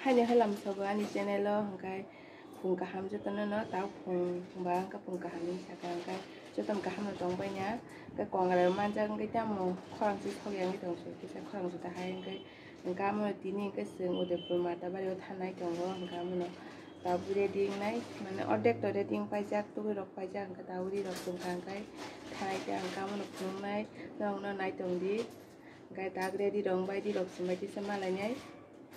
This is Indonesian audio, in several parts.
hanya halam soba ani channel lo hangkai phung kaham jo tan no tau phung ba ka phung kaham ni sa kan kai jo tam kaham no tong bai nya ka kong ga man jang kai tam mo khang si thok yang ni tong su ki sa khang su ta hai kai hangka mo ti ni ka sing ude pur ma ta ba yo thanai tong ro hangka mo no ta bure ding nai mane odek to de ding pai jak tu rok pai jak ka ta uri rok tung kan kai thai ta hangka mo no phung nai rong no nai tong di kai ta gre di rong bai di rok simai ti sama lai nyai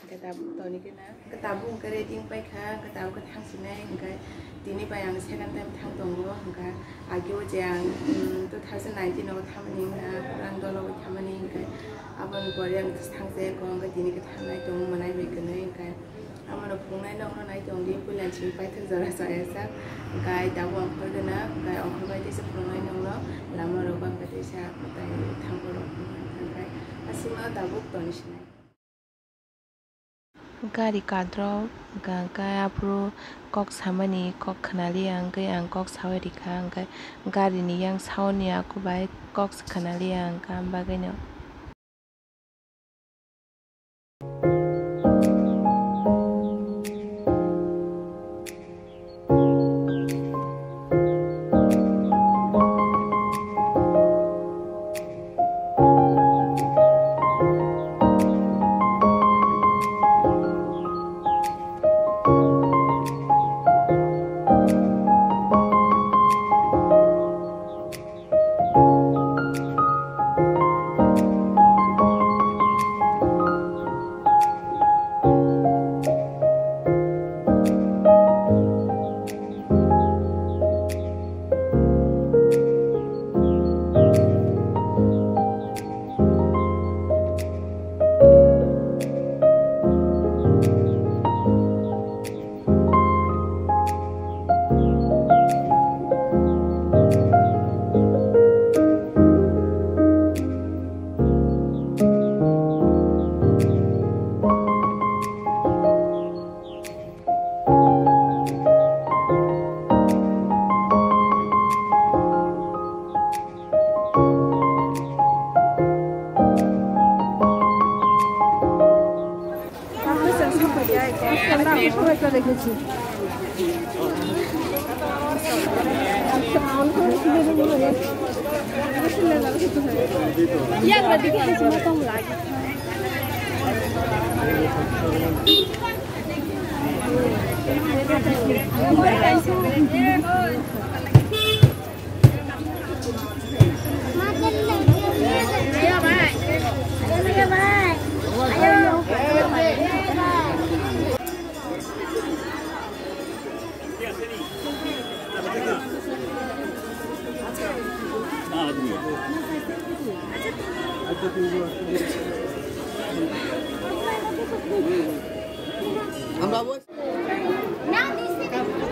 ketabu toni kena ketabu kare ding pai kha ketabu ka thang sinai hingkai tini bayang second time thang tongro hingka agyo jang 2019 no thamani na rang dolo thamani hingkai abon boryang thang se ko hingka tini ka thang nai tong manai bai kene hingkai amano phungnai no nai tong di pulan chin pai thak jara sa esa hingkai dabu ang khoi kena hingkai ang khoi bai ti se phungnai no no lama ro ba ka ti sa tai thang ro hingkai asima dabu toni sinai gari kadro gaya pro kok samani kok khanali ang kok sawari kha gari ni yang sauni aku bai kok khanali ang kam bagino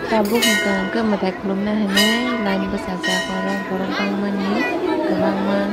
Tabu hingga ke mata kelumna hene lain besaja korang bangman ni bangman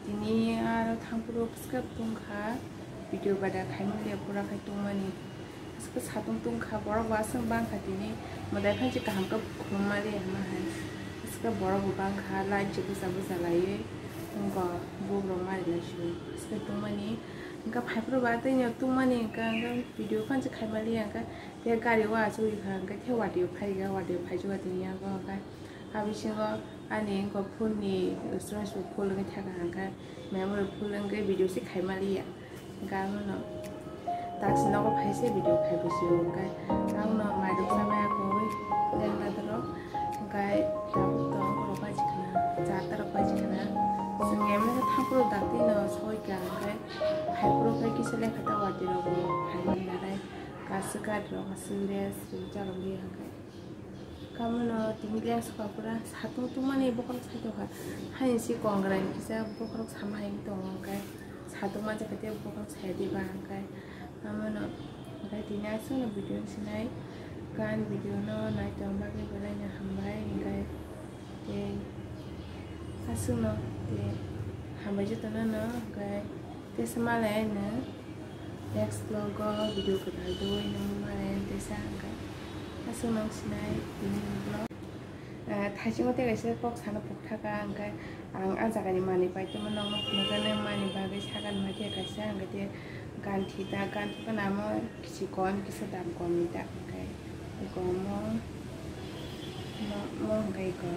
ini ada tampuru skep tungkha video pada kaimu dia pura kai tungmani skep satung tungkha borok wasang bang katini modai kan jika hamka kumali amahan skep borok bang kha lain jibu sabu salai engko bu romari lasu skep tungmani engka phaipro bate nya tungmani engka video kan jika kaimali engka dia gari wa chu ikha engka the wadi phai ga wadi phai ju ga tinya ko ka habisingo ani ko phun ni stress phun le tha ka ka memor phun le ke video si khai mali ya ga no tak sino ko phai se video khai bu si ka ang no ma du sa ma ko den la do ka ta to ko pa chi kana cha ta ro pa chi kana sengem na tha pro da ti no soi ka ka hai pro ka ki se le khata wa ti ro ko hai na dai ka su ka ro ka su re su cha ro li ha ka kamu tinggal sekolah satu tuh mana ibu kalau satu kan hanya si kongres kita ibu kalau sama yang itu kan satu macam kita ibu kalau saya di bang kan kamu kayak dinas tuh video sini kan video naik tambah ke belanya hambai kayak deh asu deh hambai juga kayak deh semalam next logo video kita itu ini kemarin desa kan asu sinai ini blog 다시 못해 가서 꼭 사는 복타가 그러니까 안 아자가니 많이 빠지면 너무 그거는 많이 바게 사간 맞게 가서 안 그때 간티다 간티가 나무 기시건 기서 담 겁니다. 그러니까 이거 뭐 뭔가 이거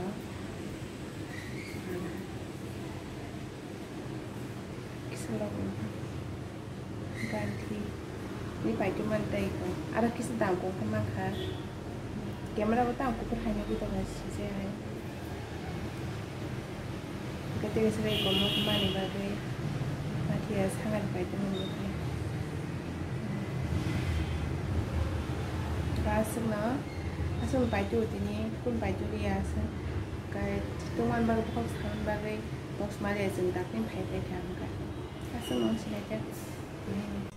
기서라고 간티 이 빠지면 돼 이거 알아 기서 담 거 그만 가 Camera बताओ कुछ खाने की तो बस चीज़ें हैं कहते हैं सभी को मुख मानी बातें बाकी ऐसा कर पाते हैं मुझे बात ना असम पाइटू होती नहीं कुल पाइटू भी ऐसा काय तुमान बाग बॉक्स खान बागे बॉक्स मारे ऐसे दापिन फाइट है क्या हम का असम मंग सिलेक्ट